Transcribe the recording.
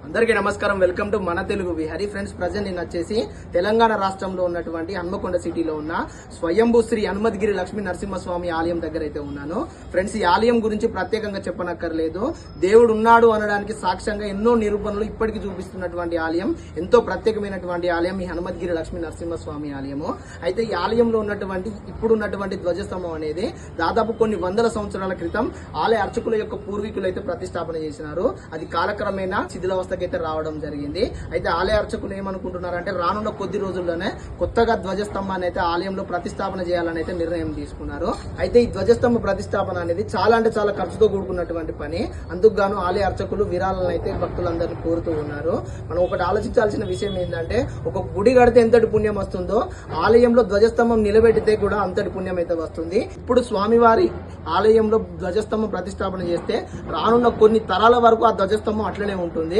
అందరికీ నమస్కారం. Welcome to మన తెలుగు విహారీ. ఫ్రెండ్స్, ప్రజెంట్ నేను వచ్చేసి తెలంగాణ రాష్ట్రంలో ఉన్నటువంటి హన్మకొండ సిటీలో ఉన్న స్వయంభూ శ్రీ హనుమద్గిరి లక్ష్మీ నరసింహస్వామి ఆలయం దగ్గర అయితే ఉన్నాను. ఫ్రెండ్స్, ఈ ఆలయం గురించి ప్రత్యేకంగా చెప్పనక్కర్లేదు. దేవుడు ఉన్నాడు అనడానికి సాక్ష్యంగా ఎన్నో నిరూపణలు ఇప్పటికీ చూపిస్తున్నటువంటి ఆలయం, ఎంతో ప్రత్యేకమైనటువంటి ఆలయం ఈ హనుమద్గిరి లక్ష్మీ నరసింహస్వామి ఆలయము. అయితే ఈ ఆలయంలో ఉన్నటువంటి ఇప్పుడున్నటువంటి ధ్వజస్తంభం అనేది దాదాపు కొన్ని వందల సంవత్సరాల క్రితం ఆలయ అర్చకుల యొక్క పూర్వీకులు అయితే ప్రతిష్టాపన చేసినారు. అది కాలక్రమేణా శిథిలావస్థకి అయితే రావడం జరిగింది. అయితే ఆలయ అర్చకులు ఏమనుకుంటున్నారంటే రానున్న కొద్ది రోజుల్లోనే కొత్తగా ధ్వజస్తంభాన్ని అయితే ఆలయంలో ప్రతిష్టాపన చేయాలని అయితే నిర్ణయం తీసుకున్నారు. అయితే ఈ ధ్వజస్తంభ ప్రతిష్టాపన అనేది చాలా అంటే చాలా ఖర్చుతో కూడుకున్నటువంటి పని. అందుకు గాను ఆలయ అర్చకులు విరాళాలను అయితే భక్తులందరినీ కోరుతూ ఉన్నారు. మనం ఒకటి ఆలోచించాల్సిన విషయం ఏంటంటే, ఒక గుడి కడితే ఎంతటి పుణ్యం వస్తుందో ఆలయంలో ధ్వజస్తంభం నిలబెడితే కూడా అంతటి పుణ్యం అయితే వస్తుంది. ఇప్పుడు స్వామివారి ఆలయంలో ధ్వజస్తంభం ప్రతిష్టాపన చేస్తే రానున్న కొన్ని తరాల వరకు ఆ ధ్వజస్తంభం అట్లనే ఉంటుంది.